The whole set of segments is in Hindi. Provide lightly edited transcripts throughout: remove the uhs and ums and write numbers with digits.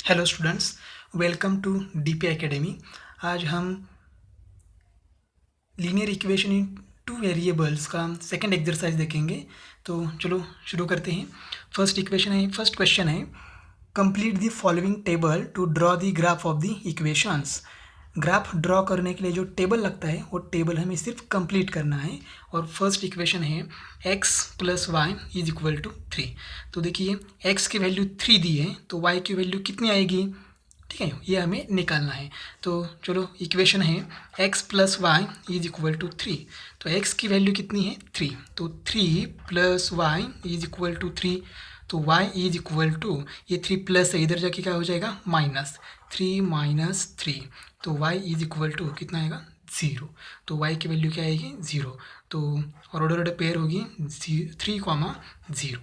Hello students, welcome to DP academy. आज हम linear equation in two variables का सेकंड एक्सरसाइज देखेंगे। तो चलो शुरू करते हैं। फर्स्ट क्वेश्चन है complete the following table to draw the graph of the equations. Graph draw करने के लिए जो टेबल लगता है वो टेबल हमें सिर्फ कंप्लीट करना है। और फर्स्ट इक्वेशन है x plus y is equal to 3। तो देखिए x की वैल्यू 3 दी है तो y की वैल्यू कितनी आएगी, ठीक है, ये हमें निकालना है। तो चलो इक्वेशन है x plus y is equal to 3। तो x की वैल्यू कितनी है 3, तो 3 plus y is equal to 3। तो y इज इक्वल टू, ये 3 प्लस है, इधर जाके क्या हो जाएगा माइनस 3 माइनस 3। तो y इज इक्वल टू कितना आएगा 0। तो y की वैल्यू क्या आएगी 0। तो और ऑर्डर पेयर होगी 3,0।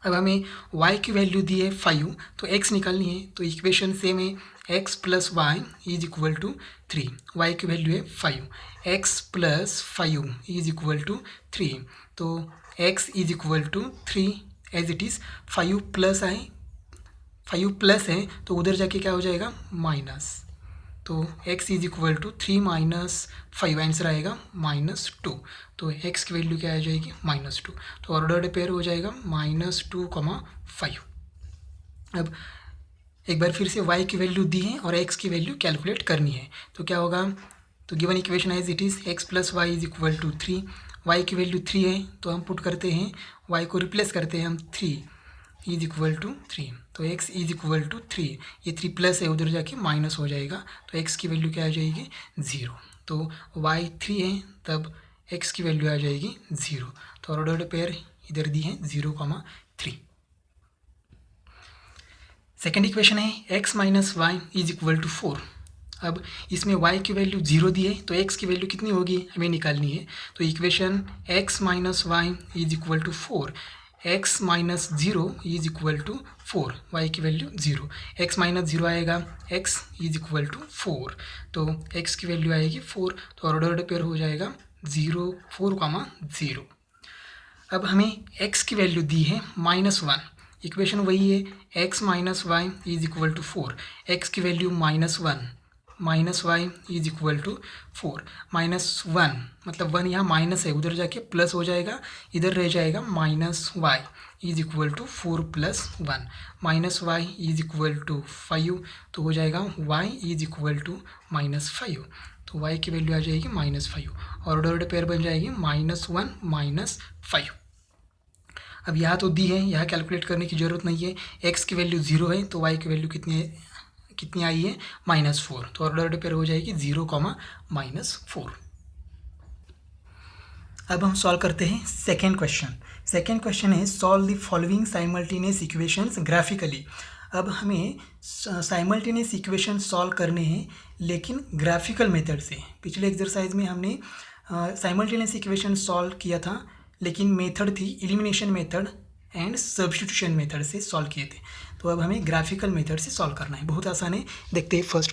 अब हमें y की वैल्यू दी है 5, तो x निकालनी है। तो इक्वेशन सेम है x plus y is equal to 3। y की वैल्यू है 5, x plus 5 is equal to 3। तो x is equal to 3 as it is. 5 plus है, 5 प्लस है तो उधर जाके क्या हो जाएगा माइनस। तो x is equal to 3 minus 5, answer आएगा -2। तो x की वैल्यू क्या आ जाएगी -2। तो ऑर्डर्ड पेयर हो जाएगा -2,5। अब एक बार फिर से y की वैल्यू दी है और x की वैल्यू कैलकुलेट करनी है। तो क्या होगा, तो given equation as it is x plus y is equal to 3। y की वैल्यू 3 है तो हम पुट करते हैं, y को रिप्लेस करते हैं हम 3 इज इक्वल टू 3। तो x इज इक्वल टू 3, ये 3 प्लस है उधर जाके माइनस हो जाएगा। तो x की वैल्यू क्या आ जाएगी 0। तो y 3 है तब x की वैल्यू आ जाएगी 0। तो ऑर्डर्ड पेयर इधर दी है 0,3। सेकेंड इक्वेशन है x minus y is equal to 4। अब इसमें y की वैल्यू 0 दी है तो x की वैल्यू कितनी होगी हमें निकालनी है। तो equation x minus y is equal to 4, x minus 0 is equal to 4, y की वैल्यू 0, x माइनस 0 आएगा, x इज इक्वल टू 4। तो x की वैल्यू आएगी 4। तो ऑर्डर्ड पेयर हो जाएगा 0 4,0। अब हमें x की वैल्यू दी है -1। इक्वेशन वही है x minus y is equal to 4, x की value -1 minus y is equal to 4। -1 मतलब 1 यहाँ माइनस है उधर जाके प्लस हो जाएगा, इधर रह जाएगा -y is equal to 4 + 1। -y is equal to 5 तो हो जाएगा y इज इक्वल टू -5। तो y की वैल्यू आ जाएगी -5 और ऑर्डर्ड पेयर बन जाएगी -1 -5। अब यहाँ तो दी है, यहाँ कैलकुलेट करने की ज़रूरत नहीं है। x की वैल्यू 0 है तो y की वैल्यू कितनी आई है -4। तो ऑर्डर्ड पेयर हो जाएगी 0, -4। अब हम सॉल्व करते हैं सेकेंड क्वेश्चन। सेकेंड क्वेश्चन है solve the following simultaneous equations graphically. अब हमें साइमल्टेनियस इक्वेशन सॉल्व करने हैं लेकिन ग्राफिकल मेथड से। पिछले एक्सरसाइज में हमने साइमल्टेनियस इक्वेशन सॉल्व किया था लेकिन मेथड थी elimination method and substitution method से सॉल्व किए थे। तो अब हमें ग्राफिकल मेथड से सॉल्व करना है, बहुत आसान है। देखते हैं फर्स्ट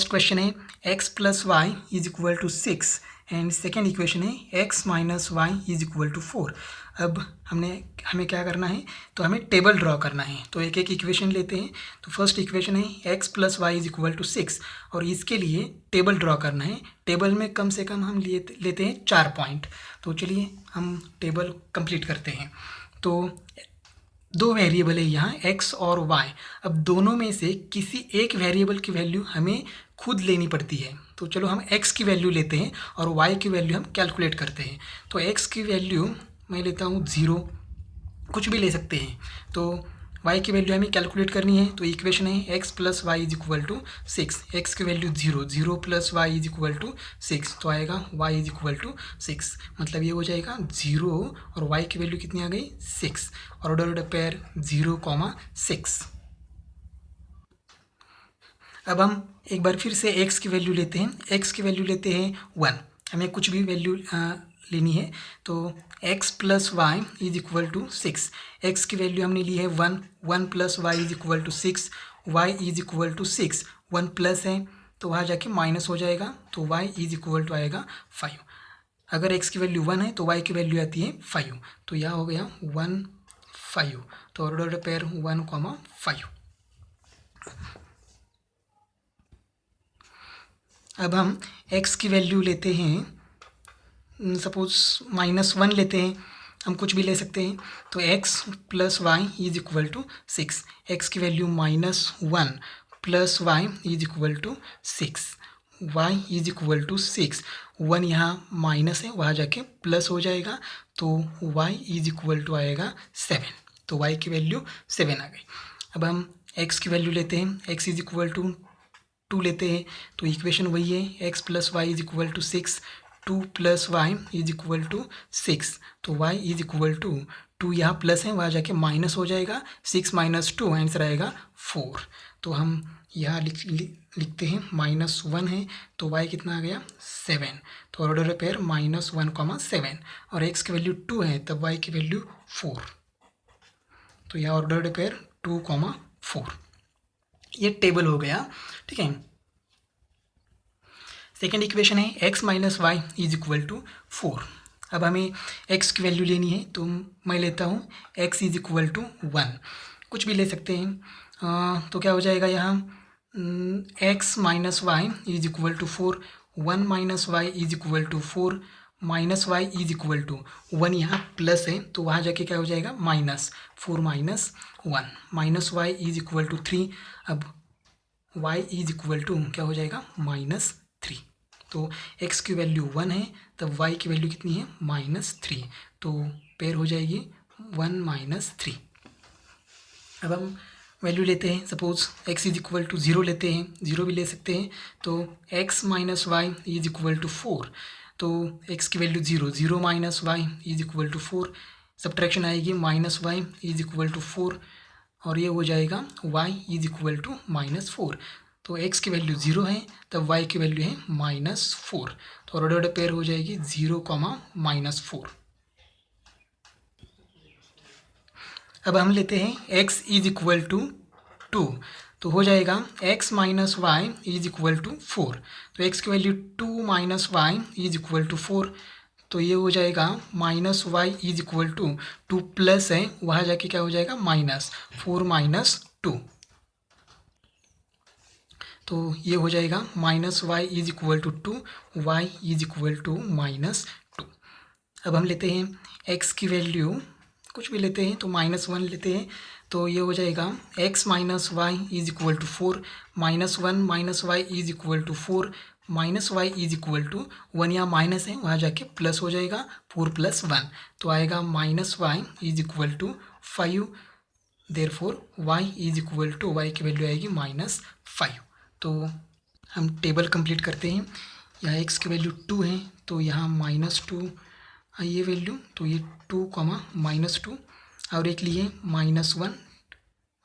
क्वेश्चन है x plus y is equal to 6 and second equation है x minus y is equal to 4। अब हमें क्या करना है, तो हमें टेबल ड्रॉ करना है। तो एक एक इक्वेशन लेते हैं। तो फर्स्ट इक्वेशन है x plus y is equal to 6 और इसके लिए टेबल ड्रॉ करना है। टेबल में कम से कम हम लेते हैं 4 पॉइंट। तो चलिए हम टेबल कंप्लीट करते हैं। तो 2 वेरिएबल है यहाँ x और y। अब दोनों में से किसी एक वेरिएबल की वैल्यू हमें खुद लेनी पड़ती है। तो चलो हम x की वैल्यू लेते हैं और y की वैल्यू हम कैलकुलेट करते हैं। तो x की वैल्यू मैं लेता हूँ 0, कुछ भी ले सकते हैं। तो y की वैल्यू हमें कैलकुलेट करनी है। तो इक्वेशन है x plus y is equal to 6, x की value 0, 0 plus y is equal to 6। तो आएगा y इज इक्वल टू 6, मतलब ये हो जाएगा 0 और y की वैल्यू कितनी आ गई 6। और ऑर्डर्ड पेयर 0,6। अब हम एक बार फिर से x की वैल्यू लेते हैं। x की वैल्यू लेते हैं 1, हमें कुछ भी वैल्यू लेनी है। तो x plus y is equal to 6, x की वैल्यू हमने ली है 1, 1 plus y is equal to 6, y is equal to 6, 1 plus है तो वहाँ जाके माइनस हो जाएगा। तो y इज इक्वल टू आएगा 5। अगर x की वैल्यू 1 है तो y की वैल्यू आती है 5। तो यह हो गया 1 5। तो ऑर्डर पेयर 1,5। अब हम x की वैल्यू लेते हैं, सपोज -1 लेते हैं, हम कुछ भी ले सकते हैं। तो x + y = 6, x की वैल्यू -1 + y = 6, y = 6, 1 यहाँ माइनस है, वहाँ जाके प्लस हो जाएगा, तो y = आएगा 7, तो y की वैल्यू 7 आ गई। अब हम x की वैल्यू लेते हैं, x = 2 लेते हैं, तो इक्वेशन वही है, x + y = 6, 2 + y = 6, तो y = 2 यहाँ प्लस है, वहाँ जाके माइनस हो जाएगा, 6 - 2 आंसर आएगा 4। तो हम यहाँ लिखते हैं -1 है, तो y कितना आ गया 7, तो ऑर्डर पेयर -1, 7, और x की वैल्यू 2 है, तब y की वैल्यू 4, तो यहाँ ऑर्डर पेयर 2, 4। ये टेबल हो गया, ठीक है। सेकेंड इक्वेशन है x - y = 4। अब हमें x की वैल्यू लेनी है, तो मैं लेता हूँ x = 1, कुछ भी ले सकते हैं। तो क्या हो जाएगा यहाँ, x - y = 4, 1 - y = 4, -y = 1 यहाँ प्लस है, तो वहाँ जाके क्या हो जाएगा माइनस, 4 - 1, -y = 3, अब y = क्या हो जाएगा -3, तो x की वैल्यू 1 है, तब y की वैल्यू कितनी है -3, तो पेयर हो जाएगी 1 - 3। अब हम वैल्यू लेते हैं, सपोज x = 0 लेते हैं, 0 भी ले सकते हैं, तो x - y = 4, तो x की वैल्यू 0, 0 - y = 4, सब्ट्रैक्शन आएगी, -y = 4, और ये हो जाएगा y = -4, तो x की वैल्यू 0 है, तब y की वैल्यू है -4, तो ऑर्डर पेयर हो जाएगी 0, -4। अब हम लेते हैं x = 2, तो हो जाएगा x - y = 4, तो x की वैल्यू 2 - y = 4, तो ये हो जाएगा -y = 2 प्लस है, वहाँ जाके क्या हो जाएगा -4 - 2, तो ये हो जाएगा -y = 2, y = -2। अब हम लेते हैं x की वैल्यू, कुछ भी लेते हैं, तो -1 लेते हैं, तो ये हो जाएगा x - y = 4, -1 - y = 4, -y = 1 यहाँ माइनस है, वहाँ जाके प्लस हो जाएगा, 4 + 1, तो आएगा -y = 5, देयरफॉर y की वैल्यू आएगी -5। तो हम टेबल कंप्लीट करते हैं, यहाँ x की वैल्यू 2 है, तो यहाँ -2 ये वैल्यू, तो ये 2, -2, और एक लिए -1,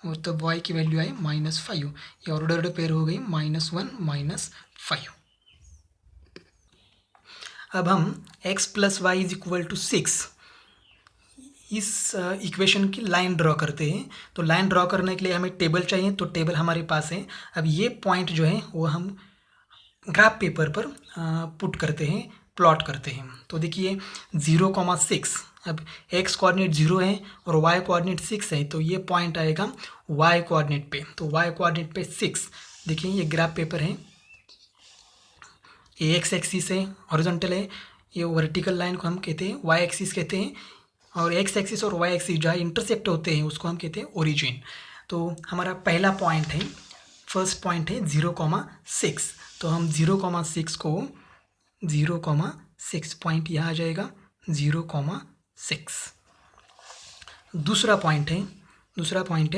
और तब y की वैल्यू आई -5, ये ऑर्डर पेयर हो गई -1 - 5। अब हम x + y = 6 इस इक्वेशन की लाइन ड्रॉ करते हैं, तो लाइन ड्रॉ करने के लिए हमें टेबल चाहिए, तो टेबल हमारे पास है। अब ये पॉइंट जो है वो हम ग्राफ पेपर पर पुट करते हैं, प्लॉट करते हैं, तो देखिए 0, 6, अब x कोऑर्डिनेट 0 है और y कोऑर्डिनेट 6 है, तो ये पॉइंट आएगा y कोऑर्डिनेट पे, तो y कोऑर्डिनेट पे 6, देखिए ये ग्राफ पेपर है, ये x एक्सिस है, हॉरिजॉन्टल है, ये वर्टिकल लाइन को हम कहते हैं y एक्सिस कहते हैं, और x एक्सिस और y एक्सिस जहाँ इंटरसेक्ट होते हैं उसको हम कहते हैं ओरिजिन। तो हमारा पहला पॉइंट है, फर्स्ट पॉइंट है 0, 6, तो हम 0, 6 को 0, 6 पॉइंट यहाँ आ जाएगा 0, 6। दूसरा पॉइंट है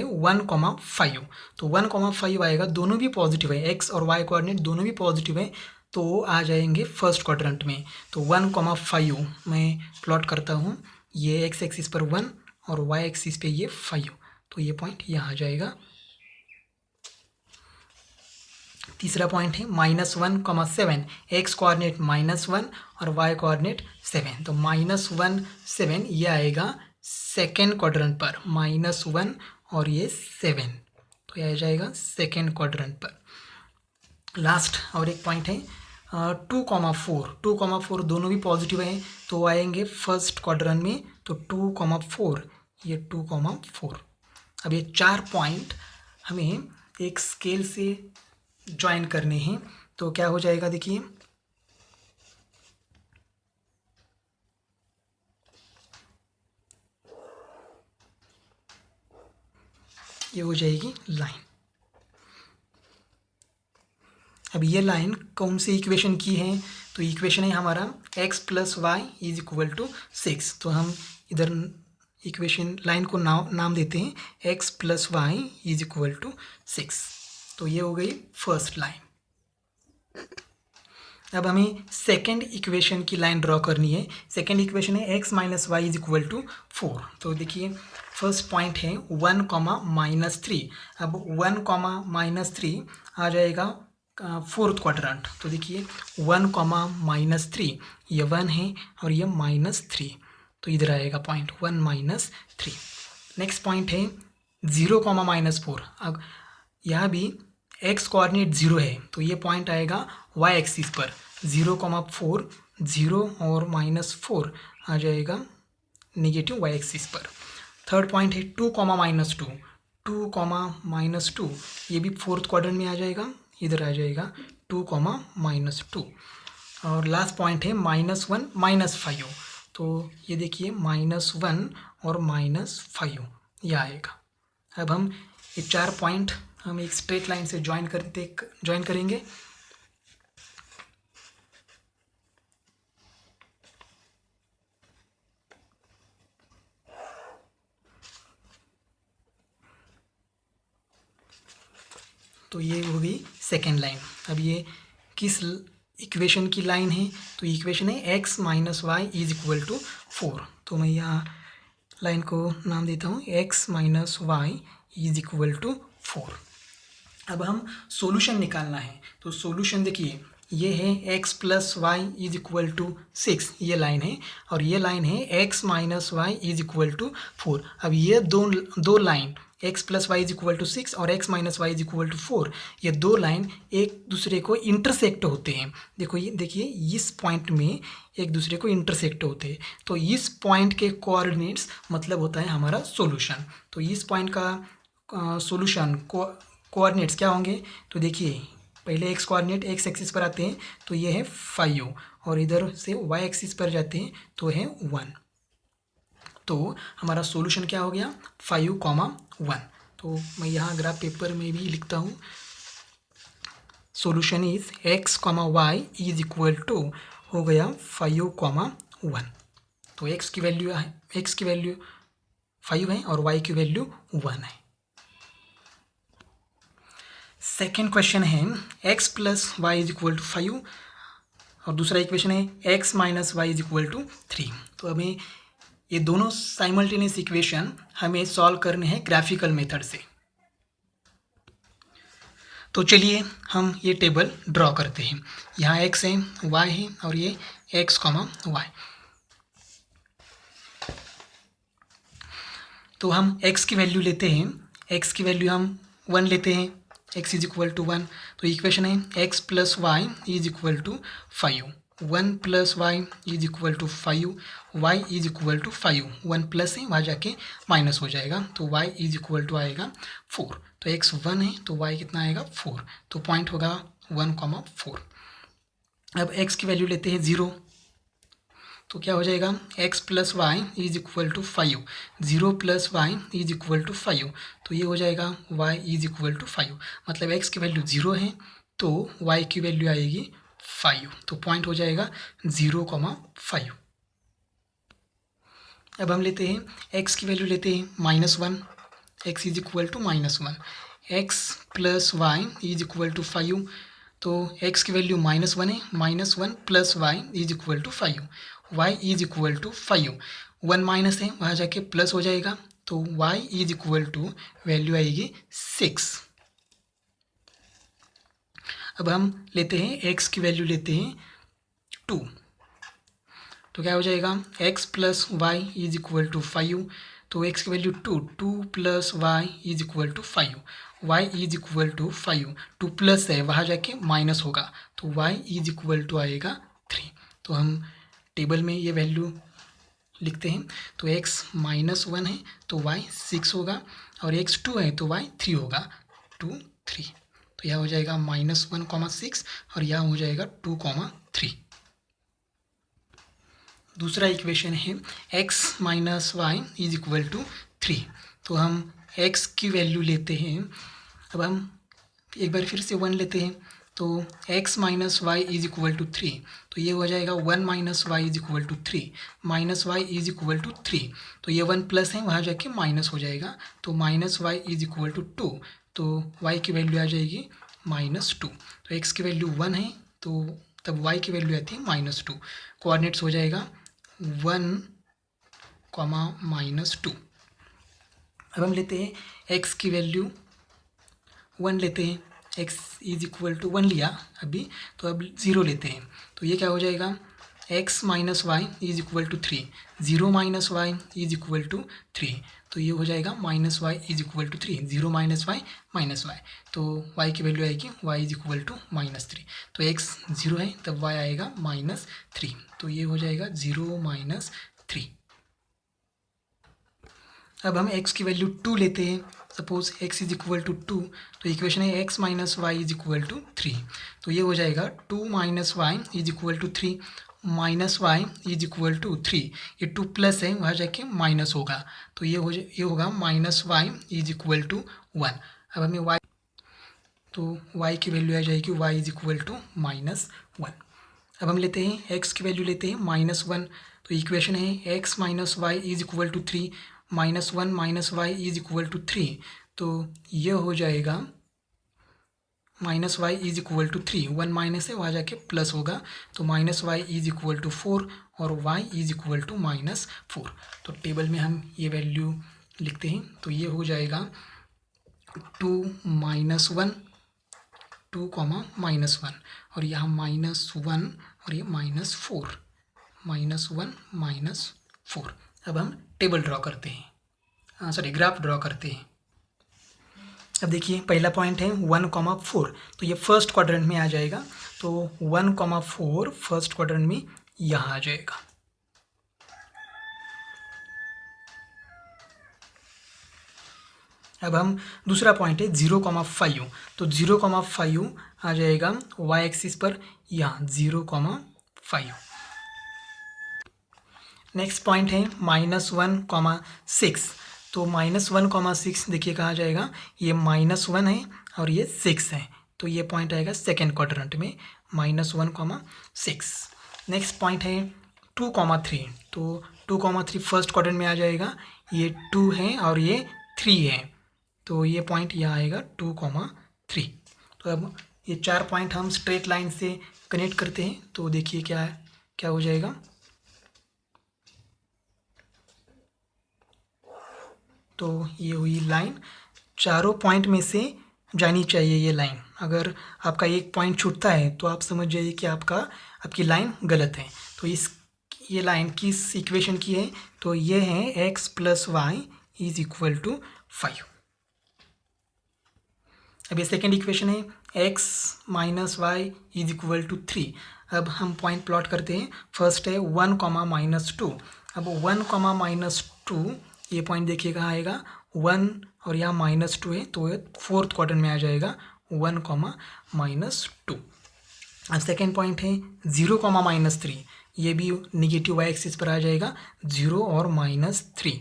1, 5, तो 1, 5 आएगा, दोनों भी पॉजिटिव है, x और y कोऑर्डिनेट दोनों भी पॉजिटिव है, तो आ जाएंगे फर्स्ट क्वाड्रेंट में। तो 1, 5 मैं प्लॉट करता हूँ, ये x एक्सिस पर 1 और y एक्सिस पे ये 5, तो ये पॉइंट यहाँ आ जाएगा। तीसरा पॉइंट है -1, 7, x कोऑर्डिनेट -1 और y कोऑर्डिनेट 7, तो -1, 7 ये आएगा सेकेंड क्वाड्रेंट पर, -1 और ये 7, तो ये आ जाएगा सेकेंड क्वाड्रेंट पर। लास्ट और एक पॉइंट है 2, 4 दोनों भी पॉजिटिव हैं, तो आएंगे फर्स्ट क्वाड्रेंट में, तो 2, 4 ये 2, 4। अब ये 4 पॉइंट हमें एक स्केल से ज्वाइन करने हैं। तो क्या हो जाएगा, देखिए ये हो जाएगी लाइन। अब ये लाइन कौन सी इक्वेशन की है, तो इक्वेशन है हमारा x plus y is equal to 6। तो हम इधर इक्वेशन लाइन को नाम देते हैं x plus y is equal to 6। तो ये हो गई फर्स्ट लाइन। अब हमें सेकेंड इक्वेशन की लाइन ड्रॉ करनी है। सेकेंड इक्वेशन है x minus y is equal to 4। तो देखिए फर्स्ट पॉइंट है 1 कॉमा माइनस 3। अब 1 कॉमा माइनस 3 आ जाएगा फोर्थ क्वाड्रेंट। तो देखिए 1 कॉमा माइनस 3, ये 1 है और ये -3, तो इधर आएगा पॉइंट 1 माइनस 3। नेक्स्ट पॉइंट है 0 कॉमा माइनस 4। अब यहाँ भी x कोऑर्डिनेट 0 है, तो ये पॉइंट आएगा y एक्सिस पर। 0,4 0 और -4 आ जाएगा नेगेटिव y एक्सिस पर। थर्ड पॉइंट है 2 कॉमा माइनस 2। 2 कॉमा माइनस 2 ये भी फोर्थ क्वाड्रेंट में आ जाएगा, इधर आ जाएगा 2 कॉमा माइनस 2। और लास्ट पॉइंट है -1 -5। तो ये देखिए -1 और -5 ये आएगा। अब हम ये 4 पॉइंट हम एक स्ट्रेट लाइन से ज्वाइन करेंगे। तो ये हो गई सेकेंड लाइन। अब ये किस इक्वेशन की लाइन है, तो इक्वेशन है x minus y is equal to 4। तो मैं यहाँ लाइन को नाम देता हूँ x minus y is equal to 4। अब हम सॉल्यूशन निकालना है। तो सॉल्यूशन देखिए ये है x plus y is equal to 6, ये लाइन है, और ये लाइन है x minus y is equal to 4। अब ये दो line x plus y is equal to 6 और x minus y is equal to 4, ये दो लाइन एक दूसरे को इंटरसेक्ट होते हैं। देखिए इस पॉइंट में एक दूसरे को इंटरसेक्ट होते हैं। तो इस पॉइंट के कोऑर्डिनेट्स मतलब होता है हमारा सॉल्यूशन। तो इस पॉइंट का सॉल्यूशन कोऑर्डिनेट्स क्या होंगे, तो देखिए पहले x कोऑर्डिनेट x एक्सिस पर आते हैं, तो ये है 5 और इधर से y एक्सिस पर जाते हैं तो है 1। तो हमारा सॉल्यूशन क्या हो गया 5,1। तो मैं यहाँ ग्राफ पेपर में भी लिखता हूँ, solution is x, y is equal to हो गया 5,1। तो x की वैल्यू 5 है और y की वैल्यू 1 है। सेकेंड क्वेश्चन है x plus y is equal to 5 और दूसरा इक्वेशन है x minus y is equal to 3। तो हमें ये दोनों साइमल्टेनियस इक्वेशन हमें सॉल्व करने हैं ग्राफिकल मेथड से। तो चलिए हम ये टेबल ड्रॉ करते हैं। यहाँ x है, y है और ये x, y। तो हम x की वैल्यू लेते हैं, x की वैल्यू हम 1 लेते हैं, x इज इक्वल टू 1। तो इक्वेशन है x plus y is equal to 5। 1 plus y is equal to 5, y is equal to 5। 1 plus है वहाँ जाके माइनस हो जाएगा, तो y इज इक्वल टू आएगा 4। तो x 1 है तो y कितना आएगा 4। तो पॉइंट होगा 1,4। अब x की वैल्यू लेते हैं 0। तो क्या हो जाएगा x plus y is equal to 5। 0 plus y is equal to 5। तो ये हो जाएगा y इज इक्वल टू 5। मतलब x की वैल्यू 0 है तो y की वैल्यू आएगी 5। तो पॉइंट हो जाएगा 0,5। अब हम लेते हैं x की वैल्यू लेते हैं -1। x is equal to -1। x plus y is equal to 5। तो x की वैल्यू -1 है, -1 plus y is equal to 5। y is equal to 5। 1 minus है वहाँ जाके प्लस हो जाएगा, तो y is equal to value आएगी 6। अब हम लेते हैं x की वैल्यू लेते हैं 2। तो क्या हो जाएगा x plus y is equal to 5। तो x की value 2 plus y is equal to 5। y is equal to 5। 2 plus है वहाँ जाके माइनस होगा, तो y इज इक्वल टू आएगा 3। तो हम टेबल में ये वैल्यू लिखते हैं। तो x -1 है तो y 6 होगा और x 2 है तो y 3 होगा। 2 3। तो यह हो जाएगा -1,6 और यह हो जाएगा 2,3। दूसरा इक्वेशन है x minus y is equal to 3। तो हम x की वैल्यू लेते हैं। अब हम एक बार फिर से 1 लेते हैं, तो x minus y is equal to 3। तो ये हो जाएगा 1 minus y is equal to 3 minus y is equal to 3। तो ये 1 प्लस है, वहाँ जाके माइनस हो जाएगा, तो minus y is equal to 2। तो y की वैल्यू आ जाएगी -2। तो x की वैल्यू 1 है, तो तब y की वैल्यू आती है -2। कोऑर्डिनेट्स हो जाएगा 1, -2। अब हम लेते हैं x की वैल्यू 1 लेते हैं, x इज इक्वल टू 1 लिया अभी, तो अब 0 लेते हैं। तो ये क्या हो जाएगा, x minus y is equal to 3। 0 minus y is equal to 3। तो ये हो जाएगा minus y is equal to 3। 0 minus y minus y, तो y की वैल्यू आएगी y इज इक्वल टू -3। तो x 0 है, तब y आएगा -3। तो ये हो जाएगा 0 - 3। अब हम x की वैल्यू 2 लेते हैं। Suppose x is equal to 2, तो इक्वेशन है x minus y is equal to 3। तो ये हो जाएगा 2 minus y is equal to 3 minus y is equal to 3। ये 2 प्लस है, वहाँ जाके माइनस होगा, तो ये होगा minus y is equal to 1। अब हमें y, तो y की वैल्यू आ जाएगी y इज इक्वल टू -1। अब हम लेते हैं x की वैल्यू लेते हैं -1। तो इक्वेशन है x minus y is equal to 3 -1 minus y is equal to 3। तो ये हो जाएगा -y is equal to 3। 1 minus है, वहाँ जाके प्लस होगा, तो -y इज इक्वल टू 4 और y इज इक्वल टू -4। तो टेबल में हम ये वैल्यू लिखते हैं, तो ये हो जाएगा 2 -1 2, -1 और यहाँ -1 और ये -4 -1 -4। अब हम टेबल ड्रॉ करते हैं, सॉरी ग्राफ ड्रॉ करते हैं। अब देखिए पहला पॉइंट है 1,4, तो ये फर्स्ट क्वाड्रेंट में आ जाएगा। तो 1,4 फर्स्ट क्वाड्रेंट में यहाँ आ जाएगा। अब हम दूसरा पॉइंट है 0,5, तो 0,5 आ जाएगा y एक्सिस पर यहाँ 0,5। नेक्स्ट पॉइंट है -1,6, तो -1,6 देखिए कहाँ जाएगा, ये -1 है और ये 6 है, तो ये पॉइंट आएगा सेकेंड क्वाड्रेंट में -1,6। नेक्स्ट पॉइंट है 2,3, तो 2,3 फर्स्ट क्वाड्रेंट में आ जाएगा, ये 2 है और ये 3 है, तो ये पॉइंट यहाँ आएगा 2,3। तो अब ये 4 पॉइंट हम स्ट्रेट लाइन से कनेक्ट करते हैं, तो देखिए क्या हो जाएगा। तो ये हुई लाइन, चारों पॉइंट में से जानी चाहिए ये लाइन। अगर आपका एक पॉइंट छूटता है तो आप समझ जाइए कि आपकी लाइन गलत है। तो ये लाइन किस इक्वेशन की है, तो ये है x + y is equal to 5। अब ये सेकेंड इक्वेशन है x minus y is equal to 3। अब हम पॉइंट प्लॉट करते हैं। फर्स्ट है 1, -2। अब 1, -2 ये पॉइंट देखिए कहाँ आएगा, 1 और यहाँ -2 है, तो ये फोर्थ क्वाड्रेंट में आ जाएगा 1, -2। अब सेकेंड पॉइंट है 0, -3, ये भी निगेटिव y एक्सिस पर आ जाएगा, 0 और -3,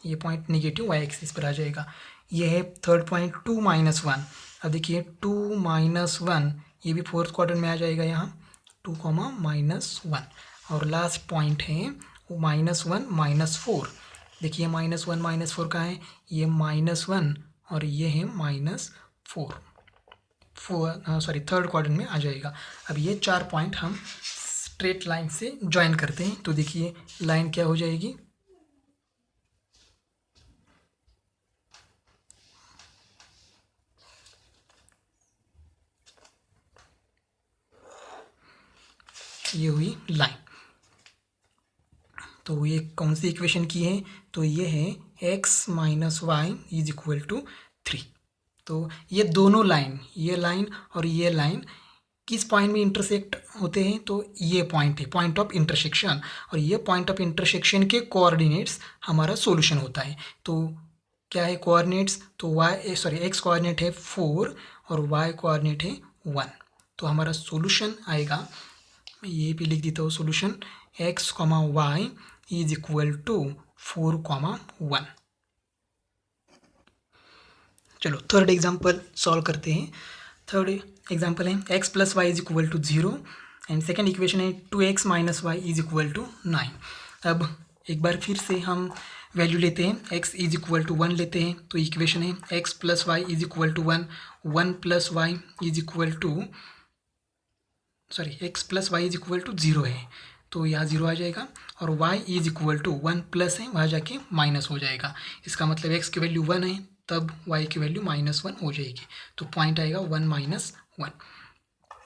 ये पॉइंट निगेटिव y एक्सिस पर आ जाएगा। ये है थर्ड पॉइंट 2, -1। अब देखिए 2, -1 ये भी फोर्थ क्वाड्रेंट में आ जाएगा, यहाँ 2, -1। और लास्ट पॉइंट है -1, -4। देखिए -1, -4 कहाँ है, ये -1 और ये है -4, सॉरी थर्ड क्वाड्रेंट में आ जाएगा। अब ये 4 पॉइंट हम स्ट्रेट लाइन से ज्वाइन करते हैं, तो देखिए लाइन क्या हो जाएगी, ये हुई लाइन। तो ये कौन सी इक्वेशन की है, तो ये है x - y is equal to 3। तो ये दोनों लाइन, ये लाइन और ये लाइन किस पॉइंट में इंटरसेक्ट होते हैं, तो ये पॉइंट है पॉइंट ऑफ इंटरसेक्शन, और ये पॉइंट ऑफ इंटरसेक्शन के कोऑर्डिनेट्स हमारा सॉल्यूशन होता है। तो क्या है कोऑर्डिनेट्स, तो एक्स कोऑर्डिनेट है 4 और वाई कोऑर्डिनेट है 1। तो हमारा सॉल्यूशन आएगा, मैं ये भी लिख देता हूँ सॉल्यूशन, एक्स कॉमा वाई इज इक्वल टू 4 कॉमा 1। चलो थर्ड एग्जाम्पल सॉल्व करते हैं। थर्ड एग्जाम्पल है x plus y is equal to 0 and second equation है 2x minus y is equal to 9। अब एक बार फिर से हम वैल्यू लेते हैं, x इज इक्वल टू 1 लेते हैं, तो इक्वेशन है x plus y is equal to 1, 1 plus y is equal to x plus y is equal to 0 है, तो यहाँ 0 आ जाएगा, और y is equal to 1 plus है, वहाँ जाके माइनस हो जाएगा। इसका मतलब x की वैल्यू 1 है, तब y की वैल्यू -1 हो जाएगी, तो पॉइंट आएगा 1 -1।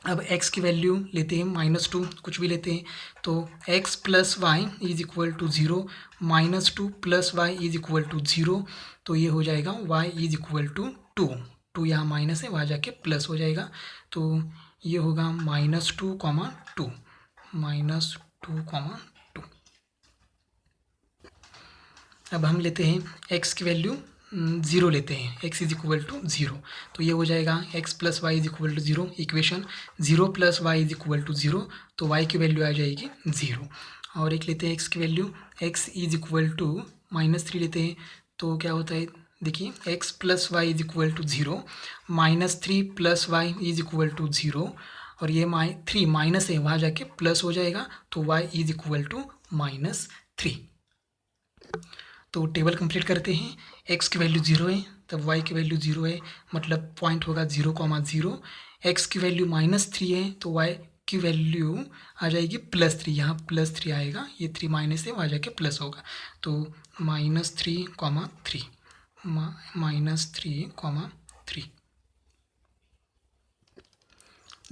अब x की वैल्यू लेते हैं -2, कुछ भी लेते हैं, तो x plus y is equal to 0, -2 plus y is equal to 0, तो ये हो जाएगा y इज इक्वल टू 2, 2 यहाँ माइनस है, वहाँ जाके प्लस हो जाएगा, तो ये होगा -2, -2, -2, 2। अब हम लेते हैं x की वैल्यू 0 लेते हैं, x इज इक्वल टू 0, तो ये हो जाएगा x plus y is equal to 0, equation 0 plus y is equal to 0, तो y की वैल्यू आ जाएगी 0। और एक लेते हैं x की value, x is equal to -3 लेते हैं, तो क्या होता है देखिए, x plus y is equal to 0, -3 plus y is equal to 0, और ये 3 माइनस है, वहाँ जाके प्लस हो जाएगा, तो y इज इक्वल टू -3। तो टेबल कंप्लीट करते हैं, x की वैल्यू 0 है, तब y की वैल्यू 0 है, मतलब पॉइंट होगा 0,0। x की वैल्यू -3 है, तो y की वैल्यू आ जाएगी +3, यहाँ +3 आएगा, ये 3 माइनस है, वहाँ जाके प्लस होगा, तो -3,3, -3,3।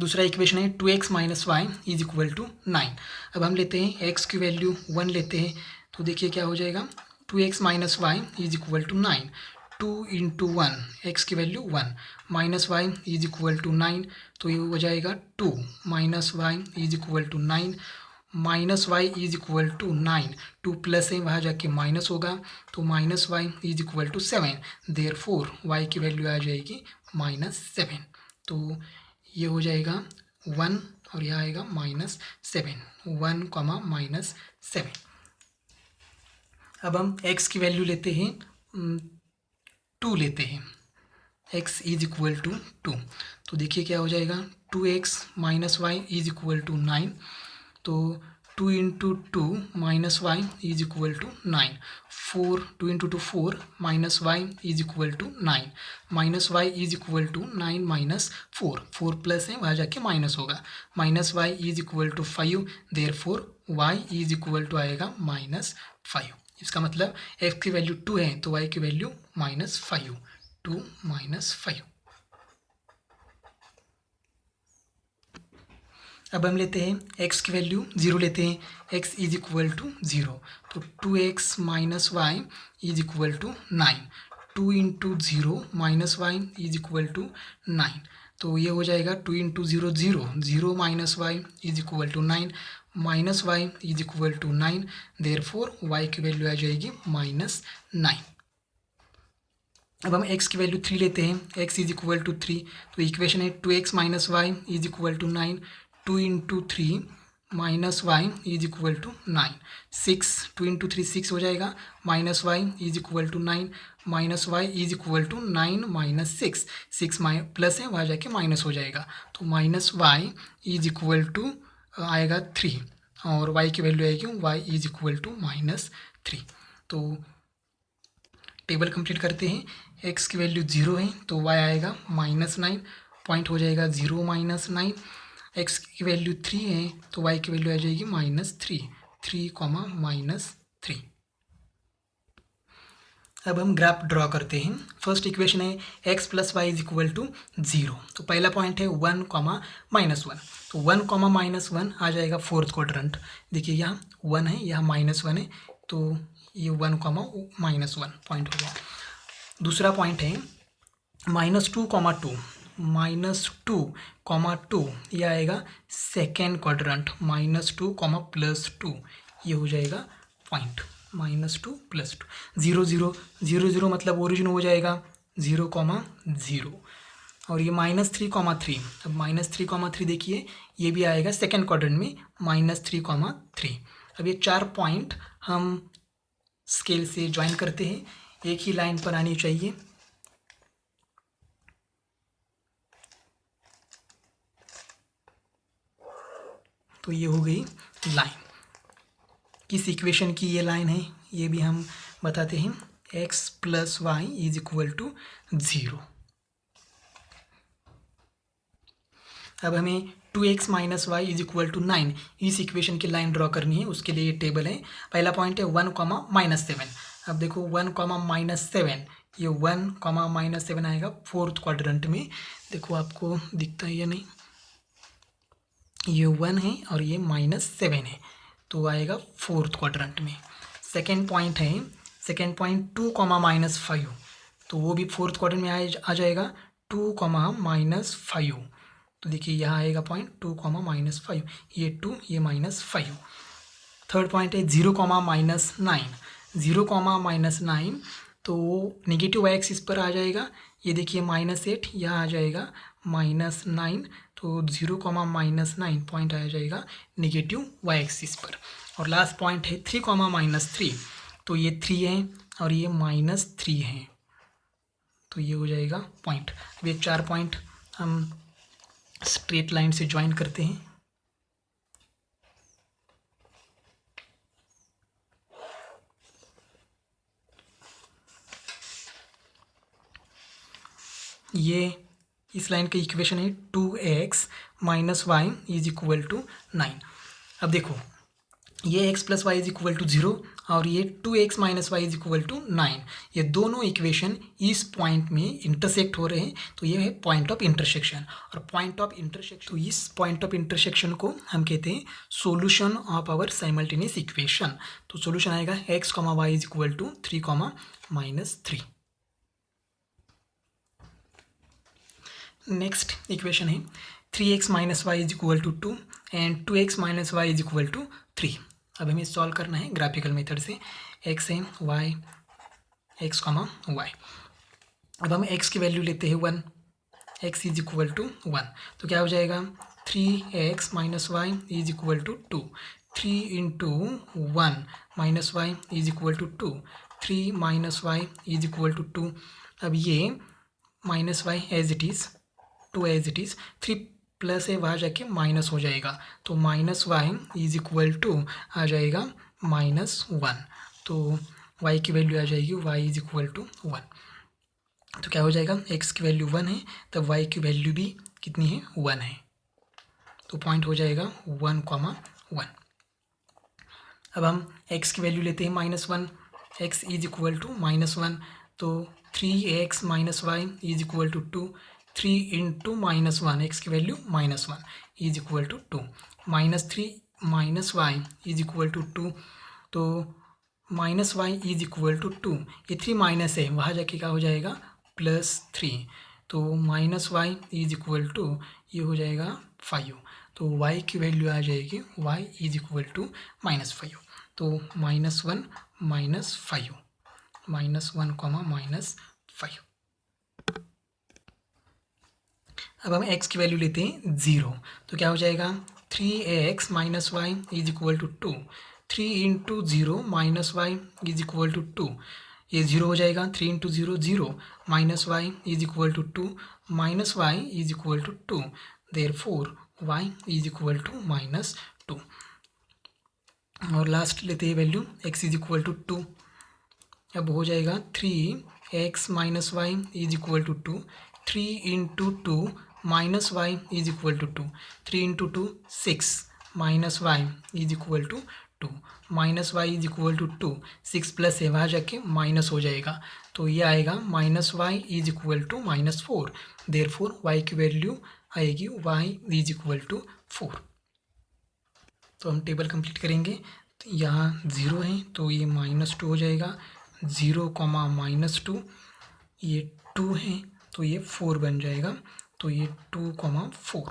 दूसरा इक्वेशन है 2x minus y is equal to 9। अब हम लेते हैं x की वैल्यू 1 लेते हैं, तो देखिए क्या हो जाएगा, 2x minus y is equal to 9, 2 into 1, x की value 1, minus y is equal to 9, तो ये हो जाएगा 2 minus y is equal to 9, minus y is equal to 9, 2 plus है, वहाँ जाके माइनस होगा, तो minus y is equal to 7, therefore y की वैल्यू आ जाएगी -7, तो ये हो जाएगा 1 और यह आएगा -7, 1, -7। अब हम x की वैल्यू लेते हैं 2 लेते हैं, x इज इक्वल टू 2, तो देखिए क्या हो जाएगा, 2x minus y is equal to 9, तो 2 into 2 minus y is equal to 9, 4, 2 into 2 4, minus y is equal to 9, minus y is equal to 9 minus 4, 4 plus है, वहाँ जाके माइनस होगा, minus y is equal to 5, therefore y is equal to आएगा -5। इसका मतलब x की वैल्यू 2 है, तो y की वैल्यू -5, 2 -5। अब हम लेते हैं x की वैल्यू 0 लेते हैं, x इज इक्वल टू 0, तो 2x minus y is equal to 9, 2 into 0 minus y is equal to 9, तो ये हो जाएगा 2 into 0 0, 0 minus y is equal to 9, minus y is equal to 9, therefore y की वैल्यू आ जाएगी -9। अब हम x की वैल्यू 3 लेते हैं, x इज इक्वल टू 3, तो इक्वेशन है 2x minus y is equal to 9, 2 into 3 minus y is equal to 9, 6, 2 into 3 6 हो जाएगा, minus y is equal to 9, minus y is equal to 9 minus 6, 6 plus है, वहाँ जाके माइनस हो जाएगा, तो minus y is equal to आएगा 3, और y की वैल्यू आएगी y इज इक्वल टू -3। तो टेबल कंप्लीट करते हैं, x की वैल्यू 0 है, तो y आएगा -9, पॉइंट हो जाएगा 0 -9, x की वैल्यू 3 है, तो y की वैल्यू आ जाएगी -3, 3, -3। अब हम ग्राफ ड्रॉ करते हैं। फर्स्ट इक्वेशन है x plus y is equal to 0, तो पहला पॉइंट है 1, -1, तो 1, -1 आ जाएगा फोर्थ क्वाड्रेंट, देखिए यहाँ 1 है, यहाँ -1 है, तो ये 1, -1 पॉइंट हो गया। दूसरा पॉइंट है -2, -2, -2, ये आएगा सेकेंड क्वाड्रेंट, -2, +2, ये हो जाएगा पॉइंट। -2 +2, 0 0 0 0 मतलब ओरिजिन हो जाएगा 0,0, और ये -3,3, अब -3,3 देखिए ये भी आएगा सेकेंड क्वाड्रेंट में -3,3। अब ये 4 पॉइंट हम स्केल से ज्वाइन करते हैं, एक ही लाइन पर आनी चाहिए। तो ये हो गई लाइन। किस इक्वेशन की ये लाइन है ये भी हम बताते हैं, x + y = 0। अब हमें 2x - y = 9 इस इक्वेशन की लाइन ड्रॉ करनी है, उसके लिए ये टेबल है। पहला पॉइंट है 1, -7। अब देखो 1, -7, ये 1, -7 आएगा फोर्थ क्वाड्रेंट में। देखो आपको दिखता है या नहीं, ये 1 है और ये -7 है, तो आएगा फोर्थ क्वाड्रेंट में। सेकेंड पॉइंट है, सेकेंड पॉइंट 2, -5, तो वो भी फोर्थ क्वाड्रेंट में आ जाएगा 2, -5। तो देखिए यहाँ आएगा पॉइंट 2, -5, ये 2, ये -5। थर्ड पॉइंट है 0, -9, 0, -9, तो वो नेगेटिव वाई एक्सिस पर आ जाएगा। ये देखिए -8, यहाँ आ जाएगा -9, तो 0, -9 पॉइंट आ जाएगा नेगेटिव वाई एक्सिस पर। और लास्ट पॉइंट है 3, -3, तो ये 3 है और ये -3 है, तो ये हो जाएगा पॉइंट। अब ये 4 पॉइंट हम स्ट्रेट लाइन से ज्वाइन करते हैं। ये इस लाइन का इक्वेशन है 2x - y = 9। अब देखो ये x + y = 0 और ये 2x - y = 9, ये दोनों इक्वेशन इस पॉइंट में इंटरसेक्ट हो रहे हैं, तो ये है पॉइंट ऑफ इंटरसेक्शन। और पॉइंट ऑफ इंटरसेक्शन, तो इस पॉइंट ऑफ इंटरसेक्शन को हम कहते हैं solution of our simultaneous equation. तो सॉल्यूशन आएगा x, y = 3, -3। नेक्स्ट इक्वेशन है 3x - y = 2 and 2x - y = 3। अब हमें सॉल्व करना है ग्राफिकल मेथड से। x है y, x, y। अब हम x की वैल्यू लेते हैं 1, x = 1, तो क्या हो जाएगा 3x - y = 2, 3 × 1 - y = 2, 3 - y = 2। अब ये -y as it is, 2 as it is, 3 plus है वहाँ जाके माइनस हो जाएगा, तो -y = आ जाएगा -1, तो y की वैल्यू आ जाएगी y = 1। तो क्या हो जाएगा, x की वैल्यू 1 है तब y की वैल्यू भी कितनी है, 1 है, तो पॉइंट हो जाएगा 1, 1। अब हम x की वैल्यू लेते हैं -1, x = -1, तो 3x - y = 2, 3 × -1, x की वैल्यू -1 = 2, -3 - y = 2, तो -y = 2, ये 3 माइनस है वहाँ जाके क्या हो जाएगा +3, तो -y = ये हो जाएगा 5, तो y की वैल्यू आ जाएगी y = -5, तो -1 - 5, -1, -5। अब हम x की वैल्यू लेते हैं 0, तो क्या हो जाएगा 3x - y = 2, 3 × 0 - y = 2, ये 0 हो जाएगा, 3 × 0 0, -y = 2, -y = 2, देयरफॉर y = -2। और लास्ट लेते हैं वैल्यू x = 2, अब हो जाएगा 3x - y = 2, 3 × 2 - y = 2, 3 × 2 6, -y = 2, -y = 2, 6 plus है वहाँ जाके माइनस हो जाएगा, तो ये आएगा -y = -4, देयरफॉर y की वैल्यू आएगी y = 4। तो हम टेबल कंप्लीट करेंगे, तो यहाँ 0 है तो ये -2 हो जाएगा, 0, -2, ये 2 है तो ये 4 बन जाएगा, तो ये 2, 4।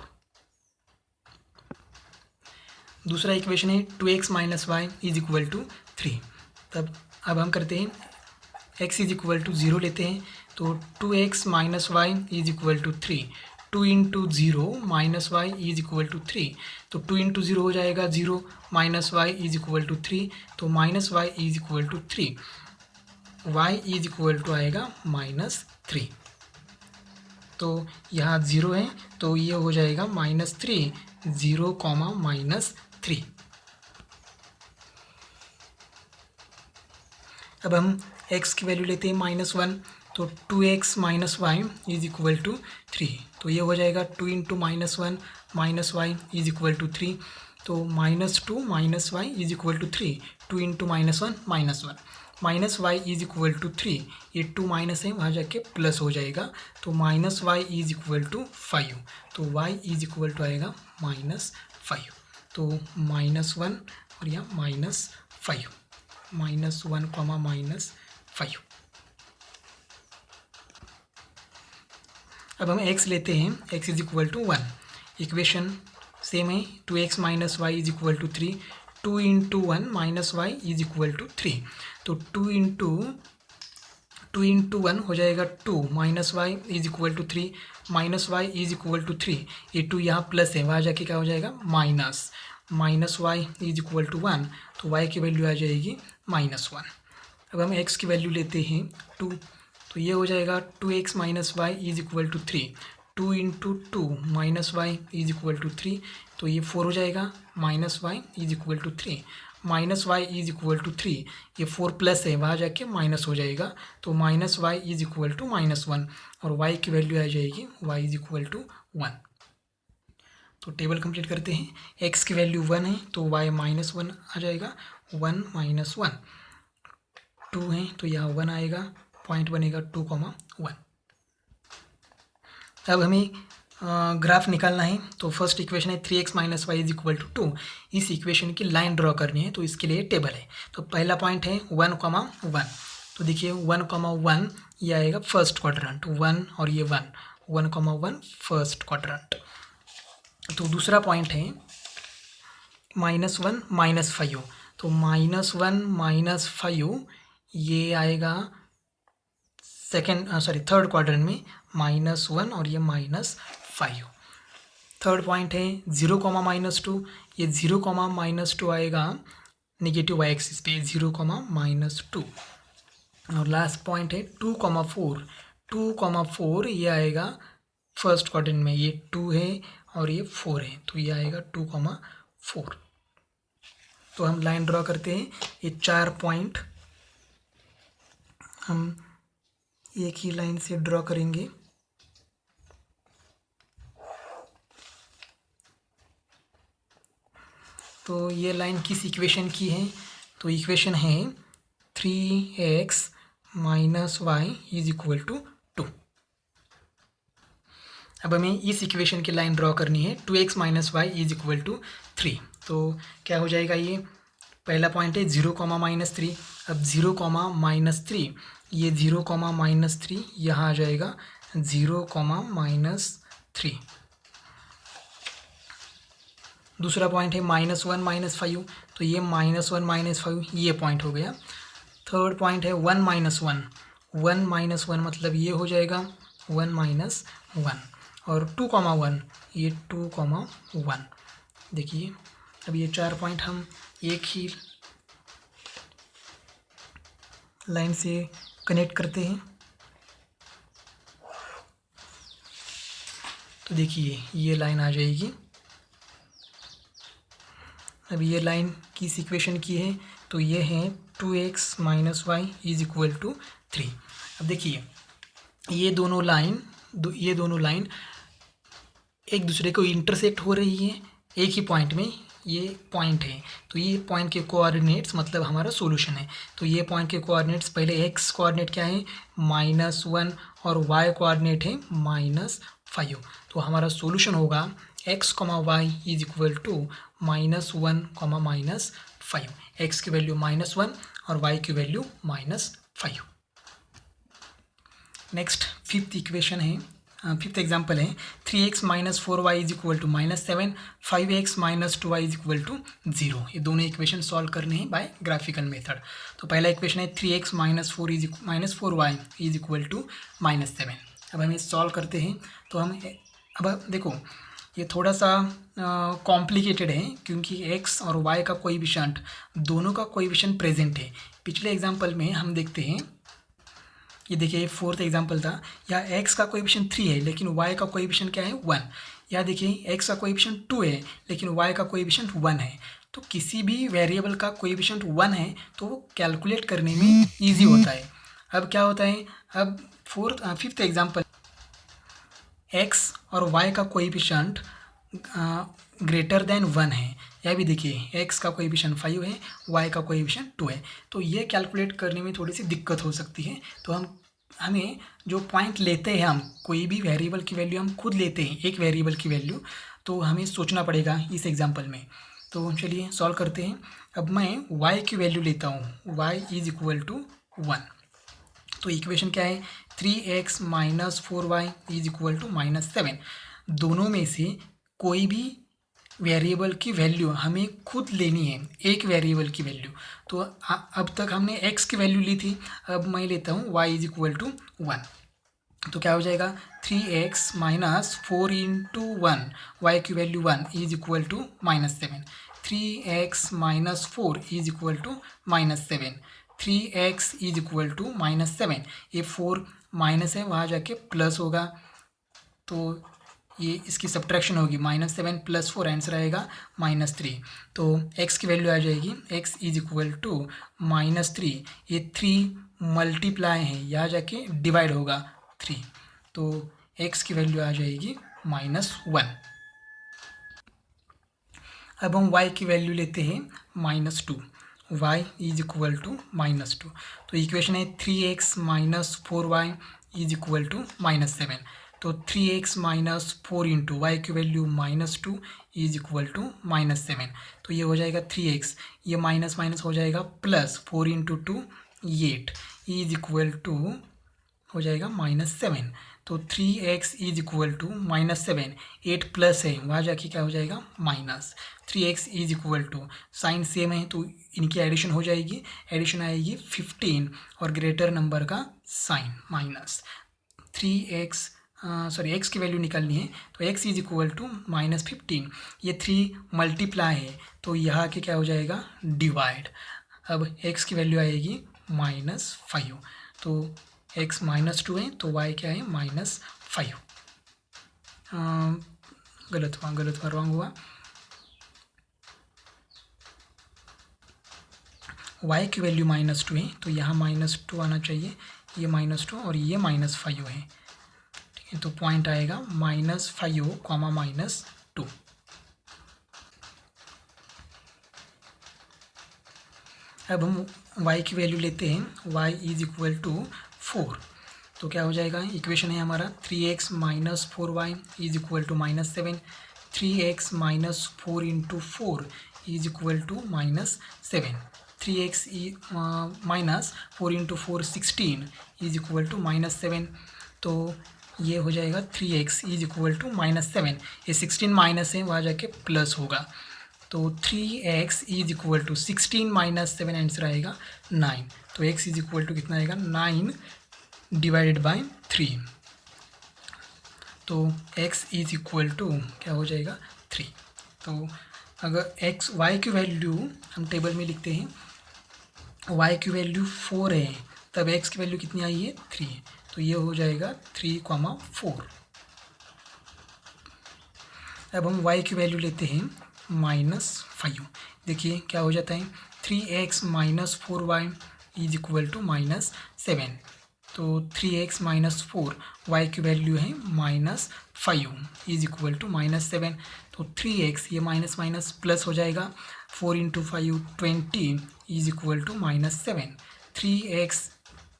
दूसरा इक्वेशन है 2x - y = 3। तब अब हम करते हैं x इज इक्वल टू 0 लेते हैं, तो 2x minus y is equal to 3, 2 into 0 minus y is equal to 3, तो 2 इंटू 0 हो जाएगा 0 minus y is equal to 3, तो minus y is equal to 3, y is equal to आएगा -3। तो यहाँ 0 है तो ये हो जाएगा -3, 0 कॉमा -3। अब हम x की वैल्यू लेते हैं -1, तो 2x minus y is equal to 3, तो ये हो जाएगा 2 into -1 minus y is equal to 3, तो -2 minus y is equal to 3, 2 into -1 -1 minus y is equal to 3, ये 2 माइनस है वहाँ जाके प्लस हो जाएगा, तो minus y is equal to 5, तो y इज इक्वल टू आएगा -5, तो -1 और यहाँ -5, -1 कॉमा -5। अब हम x लेते हैं, x is equal to 1, equation same है, 2x minus y is equal to 3, 2 into 1 minus y is equal to 3, तो 2 इंटू 1 हो जाएगा 2 minus y is equal to 3, minus y is equal to 3, ये 2 यहाँ प्लस है वहाँ जाके क्या हो जाएगा minus y is equal to 1, तो y की वैल्यू आ जाएगी -1। अब हम x की वैल्यू लेते हैं 2, तो ये हो जाएगा 2x minus y is equal to 3, 2 into 2 minus y is equal to 3, तो ये 4 हो जाएगा, minus y is equal to 3, minus y is equal to 3, ये 4 प्लस है वहाँ जाके माइनस हो जाएगा, तो minus y is equal to -1, और y की वैल्यू आ जाएगी y इज इक्वल टू 1। तो टेबल कंप्लीट करते हैं, x की वैल्यू 1 है तो y -1 आ जाएगा, 1 -1, 2 है तो यहाँ 1 आएगा, पॉइंट बनेगा 2,1। अब हमें ग्राफ निकालना है, तो फर्स्ट इक्वेशन है 3x minus y is equal to 2, इस इक्वेशन की लाइन ड्रॉ करनी है, तो इसके लिए टेबल है। तो पहला पॉइंट है 1,1, तो देखिए 1,1 ये आएगा फर्स्ट क्वाड्रेंट, 1 और ये 1,1 फर्स्ट क्वाड्रेंट। तो दूसरा पॉइंट है -1 -5, तो -1 -5 ये आएगा थर्ड क्वाड्रेंट में, -1 और ये -5। थर्ड पॉइंट है 0, -2, ये 0, -2 आएगा नेगेटिव वाई एक्सिस पे, 0, -2। और लास्ट पॉइंट है 2,4, 2,4 ये आएगा फर्स्ट क्वाड्रेंट में, ये 2 है और ये 4 है, तो ये आएगा 2,4। तो हम लाइन ड्रॉ करते हैं, ये 4 पॉइंट हम एक ही लाइन से ड्रॉ करेंगे। तो ये लाइन किस इक्वेशन की है, तो इक्वेशन है 3x minus y is equal to 2। अब हमें इस इक्वेशन की लाइन ड्रॉ करनी है, 2x minus y is equal to 3, तो क्या हो जाएगा, ये पहला पॉइंट है 0, -3, अब 0, -3, ये 0, -3 यहाँ आ जाएगा 0, -3। दूसरा पॉइंट है -1 -5, तो ये -1 -5 ये पॉइंट हो गया। थर्ड पॉइंट है 1 -1, 1 -1 मतलब ये हो जाएगा 1 -1, और 2,1 ये 2,1। देखिए अब ये 4 पॉइंट हम एक ही लाइन से कनेक्ट करते हैं। तो देखिए ये लाइन आ जाएगी। अब ये लाइन किस इक्वेशन की है, तो ये है 2x minus y is equal to 3। अब देखिए ये दोनों लाइन एक दूसरे को इंटरसेक्ट हो रही है एक ही पॉइंट में, ये पॉइंट है, तो ये पॉइंट के कोऑर्डिनेट्स मतलब हमारा सॉल्यूशन है। तो ये पॉइंट के कोऑर्डिनेट्स, पहले x कोऑर्डिनेट क्या है -1 और y कोऑर्डिनेट है -5, तो हमारा सॉल्यूशन होगा x, y is equal to -1, -5, x की वैल्यू -1 और y की वैल्यू -5। नेक्स्ट फिफ्थ इक्वेशन है फिफ्थ एग्जाम्पल है 3x minus 4y is equal to -7, 5x minus 2y is equal to 0। ये दोनों इक्वेशन सॉल्व करने हैं बाय ग्राफिकल मेथड। तो पहला इक्वेशन है 3x minus 4y is equal to -7। अब हम ये सॉल्व करते हैं तो हम अब देखो ये थोड़ा सा कॉम्प्लिकेटेड है क्योंकि x और y का कोएफिशिएंट दोनों का कोएफिशिएंट प्रेजेंट है। पिछले एग्जाम्पल में हम देखते हैं, ये देखिए फोर्थ एग्जाम्पल था, यहाँ x का कोएफिशिएंट 3 है लेकिन y का कोएफिशिएंट क्या है 1। यहाँ देखिए x का कोएफिशिएंट 2 है लेकिन y का कोएफिशिएंट 1 है। तो किसी भी वेरिएबल का कोएफिशिएंट 1 है तो वो कैलकुलेट करने में ईजी होता है। अब क्या होता है, अब फिफ्थ एग्जाम्पल x और y का कोएफिशिएंट ग्रेटर देन 1 है। यह भी देखिए x का कोएफिशिएंट 5 है, y का कोएफिशिएंट 2 है। तो ये कैलकुलेट करने में थोड़ी सी दिक्कत हो सकती है। तो हमें जो पॉइंट लेते हैं, हम कोई भी वेरिएबल की वैल्यू हम खुद लेते हैं, एक वेरिएबल की वैल्यू, तो हमें सोचना पड़ेगा इस एग्जाम्पल में। तो चलिए सॉल्व करते हैं। अब मैं y की वैल्यू लेता हूँ, y इज इक्वल टू 1। तो इक्वेशन क्या है, 3x minus 4y is equal to -7। दोनों में से कोई भी वेरिएबल की वैल्यू हमें खुद लेनी है, एक वेरिएबल की वैल्यू। तो अब तक हमने x की वैल्यू ली थी, अब मैं लेता हूँ y इज इक्वल टू 1। तो क्या हो जाएगा 3x माइनस 4 इंटू 1, y की value 1 is equal to -7। 3x minus 4 is equal to -7। 3x is equal to -7। ये 4 माइनस है, वहाँ जाके प्लस होगा, तो ये इसकी सब्ट्रैक्शन होगी, -7 प्लस 4 आंसर आएगा -3। तो x की वैल्यू आ जाएगी x इज इक्वल टू -3। ये 3 मल्टीप्लाई है, यहाँ जाके डिवाइड होगा 3, तो x की वैल्यू आ जाएगी -1। अब हम y की वैल्यू लेते हैं -2, y इज इक्वल टू -2। तो इक्वेशन है 3x minus 4y is equal to -7। तो 3x माइनस 4 इंटू वाई की वैल्यू -2 इज इक्वल टू -7। तो ये हो जाएगा 3x, ये माइनस माइनस हो जाएगा plus, 4 into 2 8 is equal to हो जाएगा -7। तो 3x is equal to -7, 8 plus है, वहाँ जाके क्या हो जाएगा minus. 3x is equal to, sign same है तो इनकी एडिशन हो जाएगी, एडिशन आएगी 15 और ग्रेटर नंबर का साइन माइनस। 3x x की वैल्यू निकालनी है, तो x इज इक्वल टू -15, ये 3 मल्टीप्लाई है तो यहाँ के क्या हो जाएगा डिवाइड। अब x की वैल्यू आएगी -5, तो x -2 है तो y क्या है -5। गलत हुआ रॉन्ग हुआ। y की वैल्यू -2 है तो यहाँ -2 आना चाहिए, ये -2 और ये -5 है, ठीक है। तो पॉइंट आएगा -5, -2। अब हम y की वैल्यू लेते हैं, y इज इक्वल टू 4। तो क्या हो जाएगा, इक्वेशन है हमारा 3x minus 4y is equal to -7। 3x minus 4 into 4 is equal to -7। 3x minus 4 into 4 16 is equal to -7। तो ये हो जाएगा 3x इज इक्वल टू -7, ये 16 माइनस है, वहाँ जाके प्लस होगा। तो 3x is equal to 16 minus 7 answer आएगा 9। तो x इज इक्वल टू कितना आएगा 9 डिवाइडेड बाय 3। तो x इज इक्वल टू क्या हो जाएगा 3। तो अगर y की वैल्यू हम टेबल में लिखते हैं, y की वैल्यू 4 है तब x की वैल्यू कितनी आई है 3, तो ये हो जाएगा 3,4। अब हम y की वैल्यू लेते हैं -5। देखिए क्या हो जाता है, 3x minus 4y is equal to -7। तो 3x माइनस 4, y की वैल्यू है -5 इज इक्वल टू -7। तो 3x, ये माइनस माइनस प्लस हो जाएगा, 4 into 5 20 is equal to -7। 3x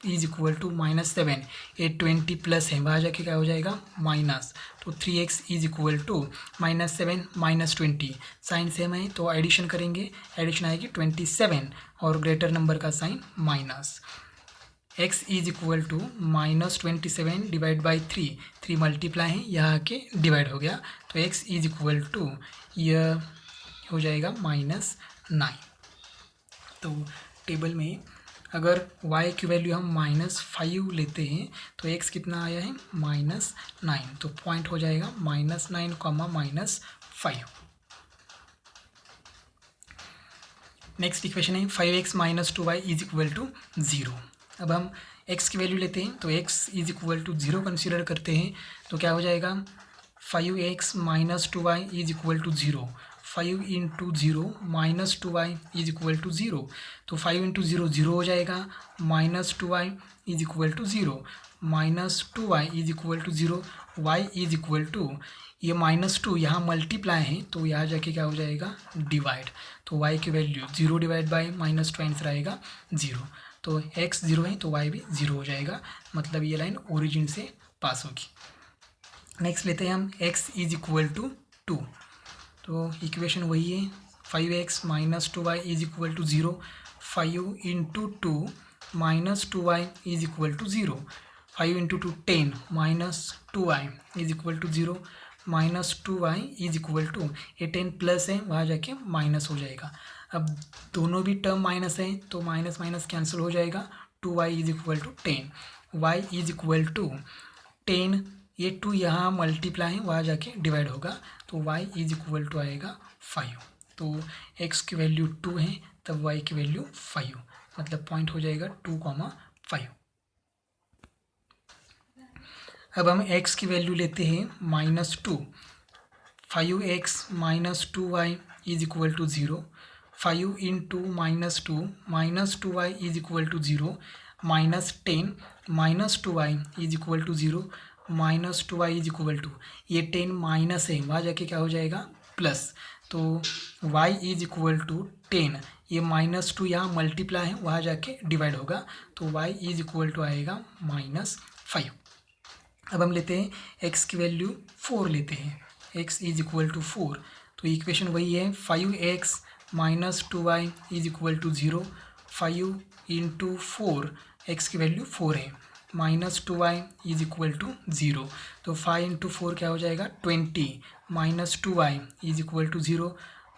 is equal to -7, ये 20 प्लस है, वहाँ जाके क्या हो जाएगा माइनस। तो 3x is equal to -7 -20, sign same है तो एडिशन करेंगे, एडिशन आएगी 27 और ग्रेटर नंबर का sign minus. x is equal to -27 divide by 3 multiply है, यहाँ के डिवाइड हो गया, तो x इज इक्वल टू यह हो जाएगा -9। तो टेबल में अगर y की वैल्यू हम -5 लेते हैं तो x कितना आया है -9, तो पॉइंट हो जाएगा -9 -5। नेक्स्ट इक्वेशन है 5x - 2y is equal to 0। अब हम x की वैल्यू लेते हैं तो x is equal to 0 consider करते हैं, तो क्या हो जाएगा 5x - 2y is equal to 0। 5 into 0 -2y is equal to 0, तो 5 इंटू 0 0 हो जाएगा, -2y is equal to 0, -2y is equal to 0, y is equal to ये -2 यहाँ मल्टीप्लाई है तो यहाँ जाके क्या हो जाएगा डिवाइड, तो y की वैल्यू 0 डिवाइड बाई -2 आंसर आएगा 0, तो x 0 है तो y भी 0 हो जाएगा, मतलब ये लाइन ओरिजिन से पास होगी। नेक्स्ट लेते हैं हम x इज इक्वल टू 2, तो इक्वेशन वही है 5x - 2y is equal to 0, 5 into 2 -2y is equal to 0, 5 into 2 10 -2y is equal to 0, -2y is equal to ये 10 प्लस है वहाँ जाके माइनस हो जाएगा। अब दोनों भी टर्म माइनस है तो माइनस माइनस कैंसिल हो जाएगा, 2y is equal to 10, y is equal to 10, ये 2 यहाँ मल्टीप्लाई है वहाँ जाके डिवाइड होगा, तो y इज इक्वल टू आएगा 5, तो x की वैल्यू 2 है तब y की वैल्यू 5, मतलब पॉइंट हो जाएगा 2,5। अब हम x की वैल्यू लेते हैं -2, 5x - 2y is equal to 0, 5 into -2 -2y is equal to 0, -10 -2y is equal to 0, -2y is equal to ये 10 माइनस है वहाँ जाके क्या हो जाएगा प्लस, तो y इज इक्वल टू 10, ये -2 यहाँ मल्टीप्लाई है वहाँ जाके डिवाइड होगा, तो y इज इक्वल टू आएगा -5। अब हम लेते हैं x की वैल्यू 4 लेते हैं, x इज इक्वल टू 4, तो इक्वेशन वही है 5x - 2y is equal to 0, 5 into 4 x की वैल्यू 4 है, -2y इज इक्वल टू 0, तो 5 इंटू 4 क्या हो जाएगा 20, -2y is equal to 0,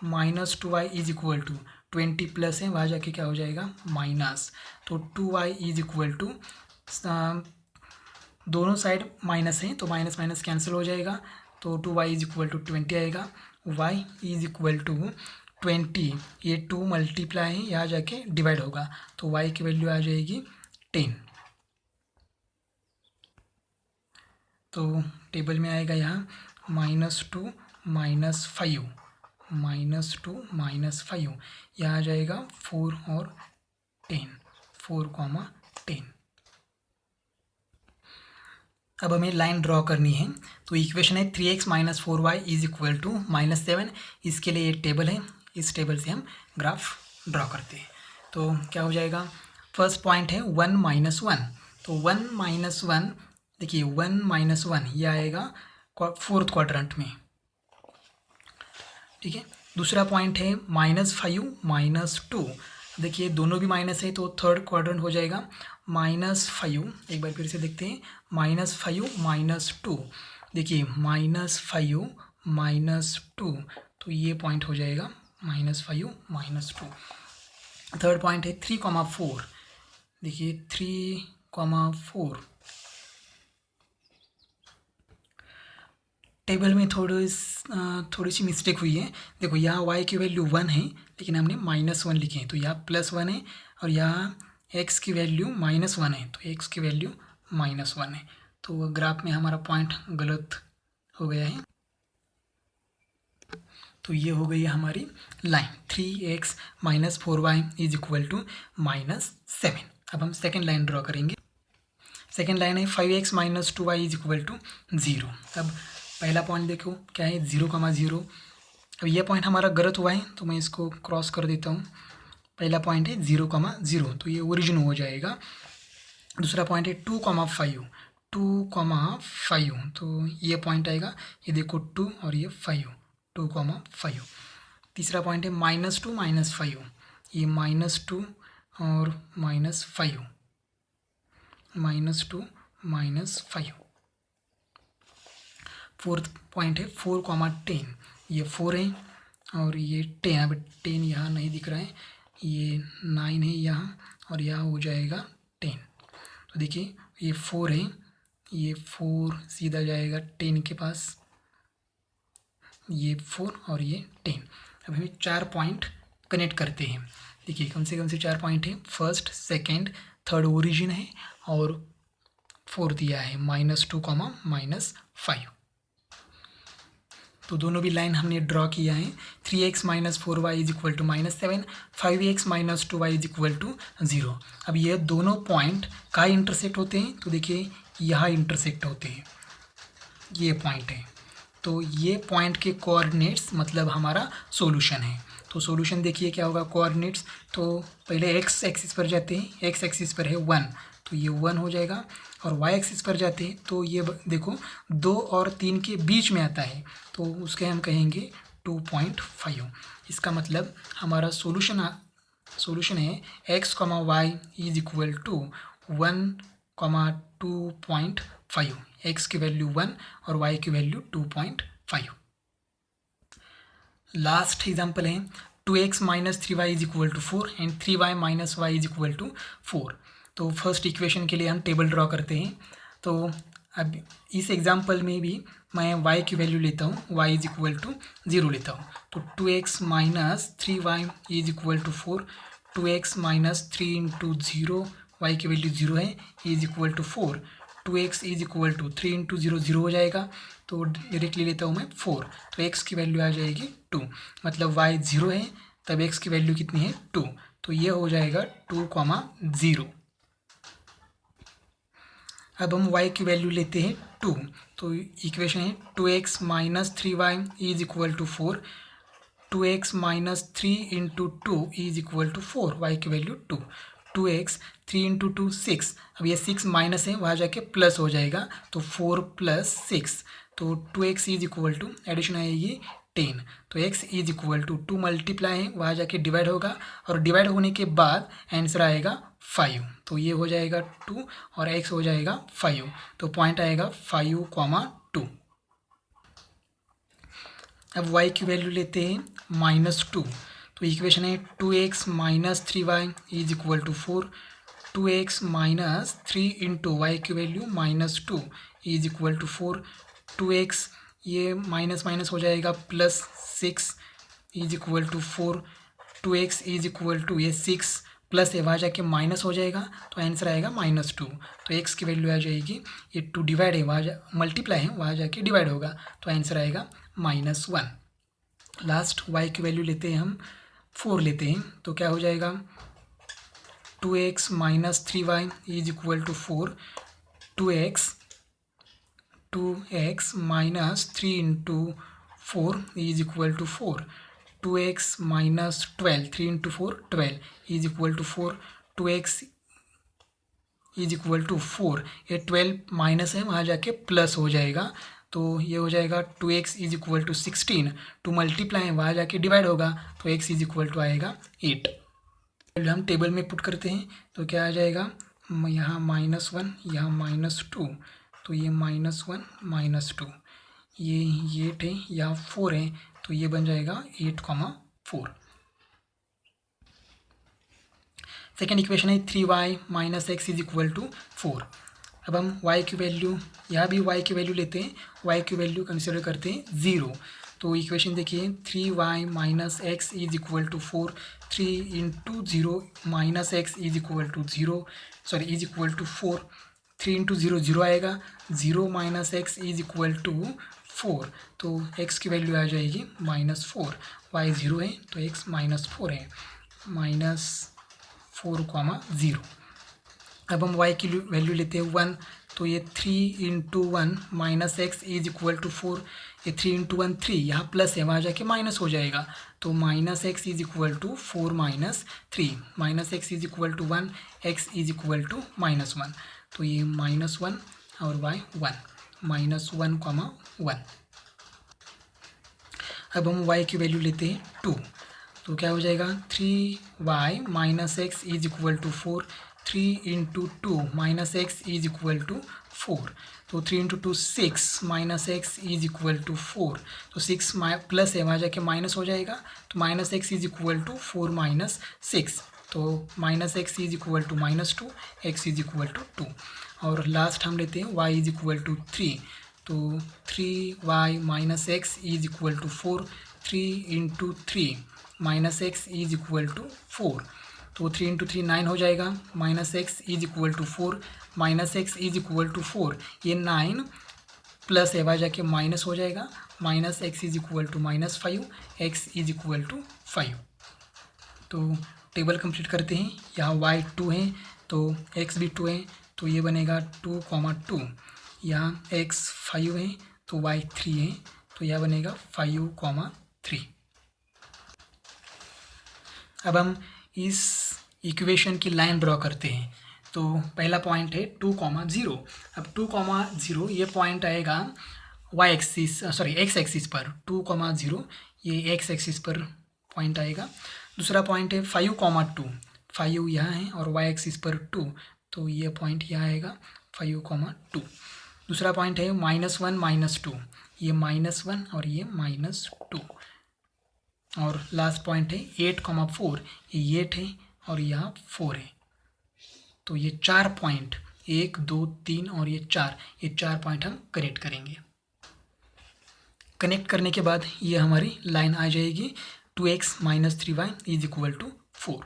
-2y is equal to 20 plus है वहाँ जाके क्या हो जाएगा माइनस, तो 2y इज इक्वल टू दोनों साइड माइनस है तो माइनस माइनस कैंसिल हो जाएगा, तो 2y इज इक्वल टू 20 आएगा, y इज इक्वल टू 20, ये 2 मल्टीप्लाई है यहाँ जाके डिवाइड होगा, तो y की वैल्यू आ जाएगी 10, तो टेबल में आएगा यहाँ -2 -5 -2 -5, यहाँ आ जाएगा 4 और 10, 4,10। अब हमें लाइन ड्रॉ करनी है, तो इक्वेशन है 3x - 4y is equal to -7, इसके लिए एक टेबल है, इस टेबल से हम ग्राफ ड्रॉ करते हैं, तो क्या हो जाएगा फर्स्ट पॉइंट है 1 - 1, तो 1 - 1 देखिए 1 - 1 ये आएगा फोर्थ क्वाड्रेंट में, ठीक है। दूसरा पॉइंट है -5 - 2, देखिए दोनों भी माइनस है तो थर्ड क्वाड्रेंट हो जाएगा -5, एक बार फिर से देखते हैं -5 - 2, देखिए -5 - 2, तो ये पॉइंट हो जाएगा -5 - 2। थर्ड पॉइंट है 3,4, देखिए 3,4, टेबल में थोड़ी सी मिस्टेक हुई है, देखो यहाँ y की वैल्यू 1 है लेकिन हमने -1 लिखे हैं, तो यहाँ +1 है, और यहाँ x की वैल्यू -1 है तो x की वैल्यू -1 है, तो ग्राफ में हमारा पॉइंट गलत हो गया है, तो ये हो गई है हमारी line 3x - 4y is equal to -7। अब हम सेकेंड लाइन ड्रॉ करेंगे, सेकेंड लाइन है 5x - 2y is equal to 0। अब पहला पॉइंट देखो क्या है 0,0, अब यह पॉइंट हमारा गलत हुआ है तो मैं इसको क्रॉस कर देता हूँ, पहला पॉइंट है 0,0 तो ये ओरिजिन हो जाएगा, दूसरा पॉइंट है 2,5, 2,5 तो ये पॉइंट आएगा, ये देखो 2 और ये 5, 2,5। तीसरा पॉइंट है -2 - 5, ये -2 और -5, -2 -5। फोर्थ पॉइंट है 4, 10। ये 4 है और ये 10। अब 10 यहाँ नहीं दिख रहा है, ये 9 है यहाँ, और यहाँ हो जाएगा 10। तो देखिए ये 4 है, ये 4 सीधा जाएगा 10 के पास, ये 4 और ये 10। अब हमें 4 पॉइंट कनेक्ट करते हैं। देखिए कम से 4 पॉइंट है, फर्स्ट, सेकंड, थर्ड ओरिजिन है और फोर्थ दिया है -2, -5। तो दोनों भी लाइन हमने ड्रॉ किया है। 3x - 4y = -7, 5x - 2y = 0। अब ये दोनों पॉइंट कहाँ इंटरसेक्ट होते हैं? तो देखिए यहाँ इंटरसेक्ट होते हैं, ये पॉइंट है। तो ये पॉइंट के कोऑर्डिनेट्स मतलब हमारा सॉल्यूशन है। तो सॉल्यूशन देखिए क्या होगा कोऑर्डिनेट्स। तो पहले एक्स एक्सिस पर जाते हैं, एक्स एक्सिस पर है 1, तो ये 1 हो जाएगा। और वाई एक्सिस पर जाते हैं तो ये देखो 2 और 3 के बीच में आता है, तो उसके हम कहेंगे 2.5। इसका मतलब हमारा सॉल्यूशन है x, y = 1, 2.5। x की वैल्यू 1 और y की वैल्यू 2.5। लास्ट एग्जाम्पल है 2x - 3y = 4 and 3y - y = 4। तो फर्स्ट इक्वेशन के लिए हम टेबल ड्रॉ करते हैं। तो अब इस एग्जाम्पल में भी मैं y की वैल्यू लेता हूँ, y = 0 लेता हूँ। तो 2x - 3y = 4, 2x - 3 × 0, y की वैल्यू 0 है, = 4। 2x = 3 × 0 0 हो जाएगा, तो डायरेक्टली लेता हूँ मैं 4। तो x की वैल्यू आ जाएगी 2, मतलब y 0 है, तब x की वैल्यू कितनी है 2। तो ये हो जाएगा 2, 0। अब हम y की वैल्यू लेते हैं 2। तो इक्वेशन है 2x - 3y = 4, 2x - 3 × 2 = 4, y की वैल्यू 2। 2x 3 × 2 6। अब ये 6 माइनस है, वहाँ जाके प्लस हो जाएगा, तो 4 + 6। तो 2x = एडिशन आएगी 10। तो x = 2 मल्टीप्लाई है, वहाँ जाके डिवाइड होगा, और डिवाइड होने के बाद आंसर आएगा 5। तो ये हो जाएगा 2 और x हो जाएगा 5। तो पॉइंट आएगा 5, 2। अब y की वैल्यू लेते हैं -2। तो इक्वेशन है 2x - 3y = 4, 2x - 3 × y की वैल्यू -2 = 4, 2x ये माइनस माइनस हो जाएगा +6 = 4, 2x = ये 6 प्लस है, वहाँ जाके माइनस हो जाएगा, तो आंसर आएगा -2। तो x की वैल्यू आ जाएगी, ये 2 डिवाइड है, वहाँ मल्टीप्लाई है, वहाँ जाके डिवाइड होगा, तो आंसर आएगा -1। लास्ट y की वैल्यू लेते हैं हम 4 लेते हैं, तो क्या हो जाएगा 2x - 3y = 4, 2x - 3 × 4 = 4, 2x - 12, 3 × 4 12 = 4, 2x = 4। ये 12 माइनस है, वहाँ जाके प्लस हो जाएगा, तो ये हो जाएगा 2x = 16, 2 मल्टीप्लाई है, वहाँ जाके डिवाइड होगा, तो x = आएगा 8। हम टेबल में पुट करते हैं, तो क्या आ जाएगा, यहाँ -1, यहाँ -2, तो ये -1 -2, ये 8 है, यहाँ 4 है, तो ये बन जाएगा 8, 4। सेकेंड इक्वेशन है 3y - x = 4। अब हम y की वैल्यू, यहाँ भी y की वैल्यू लेते हैं, y की वैल्यू कंसिडर करते हैं 0। तो इक्वेशन देखिए 3y - x = 4, 3 × 0 - x = 0, सॉरी = 4, 3 × 0 0 आएगा, 0 - x = 4, तो x की वैल्यू आ जाएगी -4, y 0 है, तो x -4 है, -4, 0। अब हम y की वैल्यू लेते हैं 1, तो ये 3 × 1 - x = 4, ये 3 × 1 3, यहाँ प्लस है, वहाँ जाके माइनस हो जाएगा, तो -x = 4 - 3, -x = 1, x = -1, तो ये -1 और y 1, -1, 1। अब हम y की वैल्यू लेते हैं 2, तो क्या हो जाएगा 3y - x = 4, 3 into 2 minus x is equal to 4। तो 3 into 2 6 minus x is equal to 4। तो 6 प्लस है वहाँ जाके माइनस हो जाएगा, तो minus x is equal to 4 minus 6। तो minus x is equal to -2, x is equal to 2। और लास्ट हम लेते हैं y इज इक्वल टू 3। तो 3y minus x is equal to 4। 3 into 3 minus x is equal to 4। तो 3 इंटू 3 9 हो जाएगा, minus x is equal to 4, minus x is equal to 4। ये 9 प्लस एवा जाके माइनस हो जाएगा, minus x is equal to -5, x is equal to 5। तो टेबल कंप्लीट करते हैं। यहाँ y 2 है तो x भी 2 है, तो ये बनेगा 2, 2। यहाँ x 5 है तो y 3 है, तो यह बनेगा 5, 3। अब हम इस इक्वेशन की लाइन ड्रॉ करते हैं। तो पहला पॉइंट है 2, 0। अब 2, 0 ये पॉइंट आएगा y एक्सिस x एक्सिस पर। 2, 0 ये x एक्सिस पर पॉइंट आएगा। दूसरा पॉइंट है 5, 2। 5 यहाँ है और y एक्सिस पर 2, तो ये पॉइंट यहाँ आएगा 5, 2। दूसरा पॉइंट है -1, -2। ये -1 और ये -2। और लास्ट पॉइंट है 8, 4। ये 8 है और यहाँ 4 है। तो ये 4 पॉइंट 1, 2, 3 और ये 4 पॉइंट हम कनेक्ट करेंगे। कनेक्ट करने के बाद ये हमारी लाइन आ जाएगी 2x - 3y is equal to 4।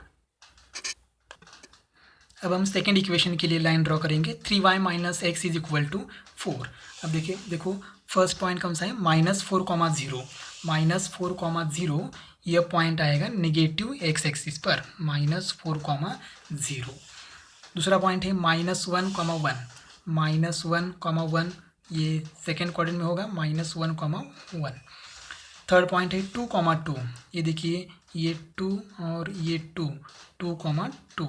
अब हम सेकेंड इक्वेशन के लिए लाइन ड्रॉ करेंगे। 3y - x is equal to 4। अब देखो फर्स्ट पॉइंट कौन सा है, -4, 0। -4, 0 यह पॉइंट आएगा नेगेटिव x एक्सिस पर, -4, 0। दूसरा पॉइंट है -1, 1 ये सेकेंड क्वाड्रेंट में होगा, -1, 1। थर्ड पॉइंट है 2, 2। ये देखिए ये 2 और ये 2, 2, 2।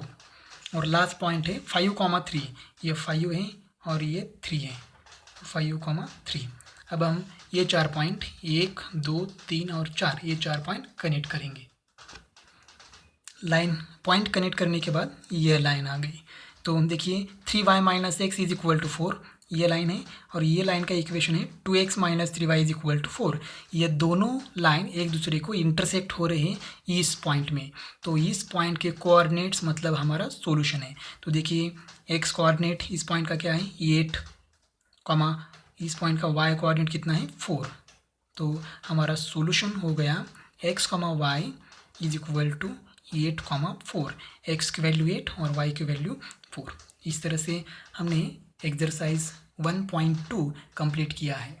और लास्ट पॉइंट है 5, 3। ये 5 है और ये 3 है, 5, 3। अब हम ये 4 पॉइंट 1, 2, 3 और 4 ये 4 पॉइंट कनेक्ट करेंगे। लाइन पॉइंट कनेक्ट करने के बाद ये लाइन आ गई। तो देखिए 3y - x is equal to 4 ये लाइन है, और ये लाइन का इक्वेशन है 2x - 3y is equal to 4। ये दोनों लाइन एक दूसरे को इंटरसेक्ट हो रहे हैं इस पॉइंट में। तो इस पॉइंट के कोऑर्डिनेट्स मतलब हमारा सॉल्यूशन है। तो देखिए x कोऑर्डिनेट इस पॉइंट का क्या है 8, इस पॉइंट का y कोऑर्डिनेट कितना है 4। तो हमारा सॉल्यूशन हो गया x, y is equal to 8, 4। x की वैल्यू 8 और y की वैल्यू 4। इस तरह से हमने एक्सरसाइज 1.2 कंप्लीट किया है।